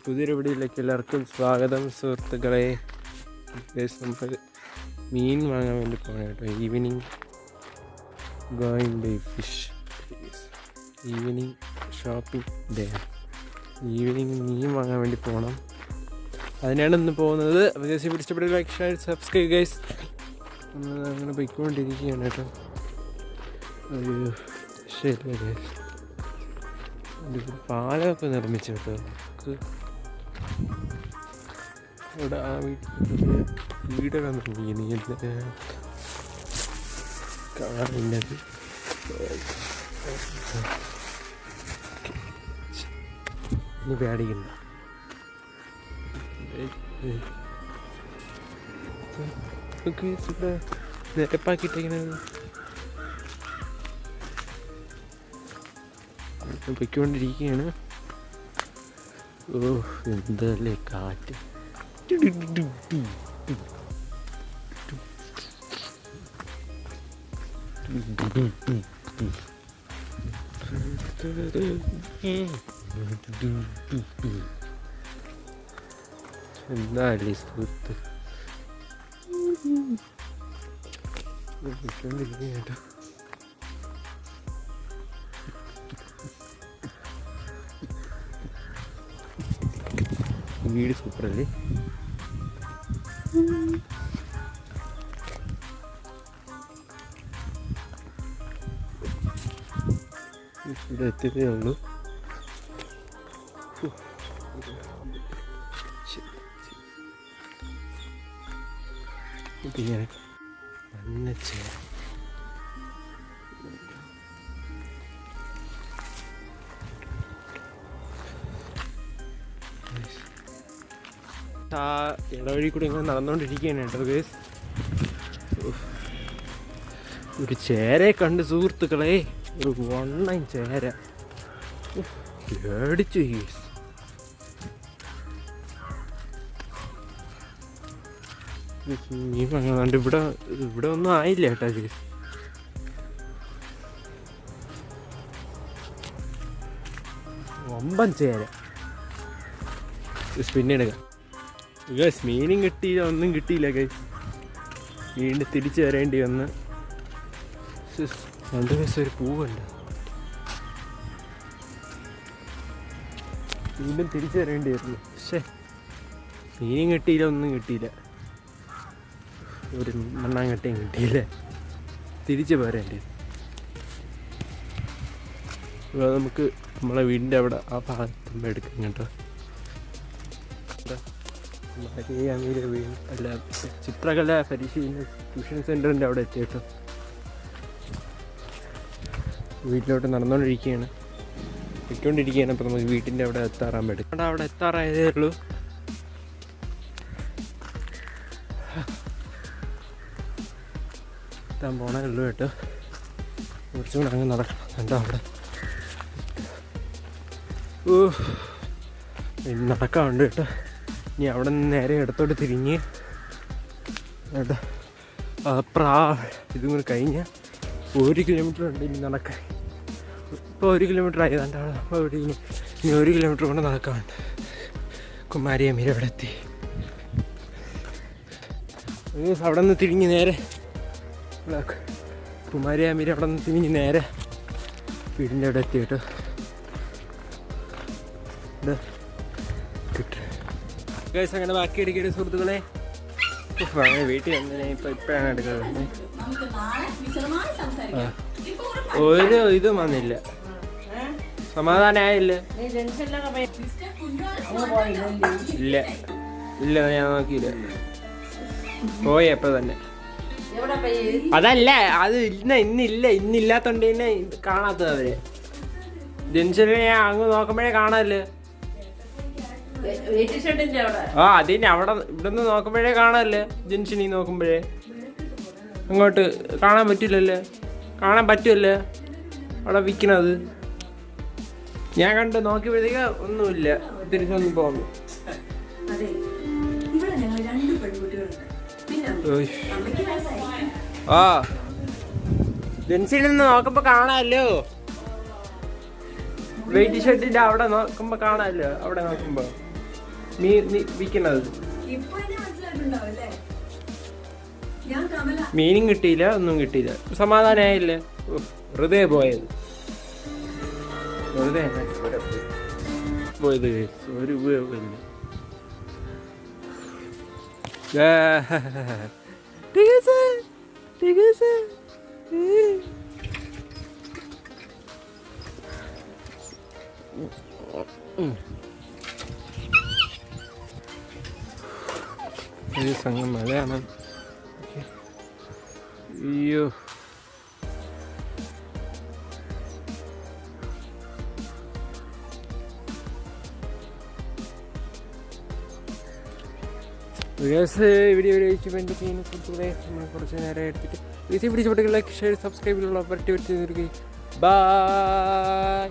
പുതിയൊരു വീഡിയോയിലേക്ക് എല്ലാവർക്കും സ്വാഗതം സുഹൃത്തുക്കളെ. നമ്മൾ മീൻ വാങ്ങാൻ വേണ്ടി പോകണം കേട്ടോ. Evening going buy fish, evening shopping day. Evening മീൻ വാങ്ങാൻ വേണ്ടി പോകണം, അതിനാണ് ഇന്ന് പോകുന്നത്. ഇഷ്ടപ്പെട്ട ലൈക്ക്, ഷെയർ, സബ്സ്ക്രൈബ് ഗൈസ്. അങ്ങനെ പോയിക്കൊണ്ടിരിക്കുകയാണ് കേട്ടോ. ഒരു ശരി ഗൈസ്, പാലമൊക്കെ നിർമ്മിച്ചു കേട്ടോ. നമുക്ക് ഇവിടെ ആ വീടൊക്കെ നിർമ്മിക്കുന്നത് കാണുന്നത്. ഇനി പേടിക്കണ്ട, ഇവിടെ നിരപ്പാക്കിയിട്ടിരിക്കുന്നത് പൊയ്ക്കൊണ്ടിരിക്കുകയാണ്. ഓ എന്തല്ലേ കാറ്റ്. എന്താല്ലേ സുഹൃത്ത്, പൊയ്ക്കൊണ്ടിരിക്കുക കേട്ടോ. വീട് സൂപ്പറല്ലേ. ഇവിടെ എത്തിയതേ ഉള്ളൂ. പിന്നെ മഞ്ഞ ചേർ ആ ഇടവഴി കൂടി ഇങ്ങനെ നടന്നുകൊണ്ടിരിക്കുകയാണ് കേട്ടോ ഗൈസ്. ഒരു ചേരയെ കണ്ട് സുഹൃത്തുക്കളെ, ഒരു വണ്ണൻ ചേര. പേടിച്ചു ഗൈസ്. നീ പറഞ്ഞാണ്ട് ഇവിടെ ഒന്നും ആയില്ല കേട്ടോ ഗൈസ്. വമ്പൻ ചേര. പിന്നെ എടുക്കാം ഗൈസ്. മീനും കിട്ടിയില്ല, ഒന്നും കിട്ടിയില്ല ഗൈസ്. വീണ്ടും തിരിച്ചു വരേണ്ടി വന്ന്. രണ്ട് ദിവസം ഒരു പൂവുണ്ട്, വീണ്ടും തിരിച്ചു വരേണ്ടി വരുന്നു. പക്ഷേ മീനും കിട്ടിയില്ല, ഒന്നും കിട്ടിയില്ല, ഒരു മണ്ണാങ്കട്ടയും കിട്ടിയില്ല. തിരിച്ചു പോരേണ്ടി. അപ്പോൾ നമുക്ക് നമ്മളെ വീടിൻ്റെ അവിടെ ആ ഭാഗത്തുമ്പോൾ എടുക്കാം കേട്ടോ. അല്ല, ചിത്രകല പരിശീലന ട്യൂഷൻ സെൻ്ററിൻ്റെ അവിടെ എത്തിയിട്ടോ. വീട്ടിലോട്ട് നടന്നുകൊണ്ടിരിക്കുകയാണ്, എത്തിക്കൊണ്ടിരിക്കുകയാണ്. അപ്പോൾ നമുക്ക് വീട്ടിൻ്റെ അവിടെ എത്താറാൻ പറ്റും. അവിടെ എത്താറായതേ ഉള്ളൂ. എത്താൻ പോണേ ഉള്ളൂ കേട്ടോ. കുറച്ചും കൂടെ അങ്ങ് നടക്കണം കേട്ടോ. അവിടെ നടക്കാറുണ്ട് കേട്ടോ. ഇനി അവിടെ നിന്ന് നേരെ ഇടത്തോട്ട് തിരിഞ്ഞ് കേട്ടോ ഇതും കൂടെ കഴിഞ്ഞാൽ 1 കിലോമീറ്റർ ഉണ്ട് ഇനി നടക്കാൻ. ഇപ്പോൾ 1 കിലോമീറ്റർ ആയതാണ്ട്. അവിടെ ഇനി 1 കിലോമീറ്റർ കൊണ്ട് നടക്കാറുണ്ട്. കുമാരിയമ്മ അവിടെ എത്തി. അവിടെ നിന്ന് തിരിഞ്ഞ് നേരെ കുമാരിയമ്മ അവിടെ നിന്ന് തിരിഞ്ഞ് നേരെ വീടിൻ്റെ അവിടെ എത്തി കേട്ടോ. ഗൈസ്, അങ്ങനെ ബാക്കി എടുക്കട്ടെ സുഹൃത്തുക്കളെ. വീട്ടിൽ വന്നേ ഇപ്പോഴാണ് എടുക്കുന്നത്. ഒരു ഇതും വന്നില്ല, സമാധാനമായില്ല. ഇല്ല ഇല്ല, ഞാൻ നോക്കിയില്ല. പോയി എപ്പോൾ തന്നെ. അതല്ല, അത് ഇന്നില്ലാത്തോണ്ട് തന്നെ കാണാത്തത് അവര്. ജംഗ്ഷനിൽ ഞാൻ അങ്ങ് നോക്കുമ്പോഴേ കാണാല്ലേ. അതിന് അവിടെ ഇവിടുന്ന് നോക്കുമ്പോഴേ കാണാല്ലേ. ജംഗ്ഷനിൽ നോക്കുമ്പോഴേ അങ്ങോട്ട് കാണാൻ പറ്റില്ലല്ലേ. കാണാൻ പറ്റുമല്ലേ അവിടെ വിൽക്കണത്. ഞാൻ കണ്ട് നോക്കിയപ്പോഴത്തേക്ക് ഒന്നുമില്ല. തിരിച്ചൊന്നും പോകുന്നു. ആ ജംഗ്ഷനിൽ നിന്ന് നോക്കുമ്പോ കാണാമല്ലോ. വെയിറ്റ് ഷർട്ടിന്റെ അവിടെ നോക്കുമ്പോ കാണാമല്ലോ, അവിടെ നോക്കുമ്പോ മീൻ വിൽക്കുന്നത്. മീനും കിട്ടിയില്ല, ഒന്നും കിട്ടിയില്ല, സമാധാനമായില്ലേ? വെറുതെ പോയത്, വെറുതെ പോയത്, ഒരു ഉപയോഗമില്ല. സംഘം മഴയാണ്. അയ്യോ, വീഡിയോ നമ്മൾ കുറച്ച് നേരം എടുത്തിട്ട് വീഡിയോ പിടിച്ചപ്പെട്ട ലൈക്ക്, ഷെയർ, സബ്സ്ക്രൈബിലുള്ള ബൈ.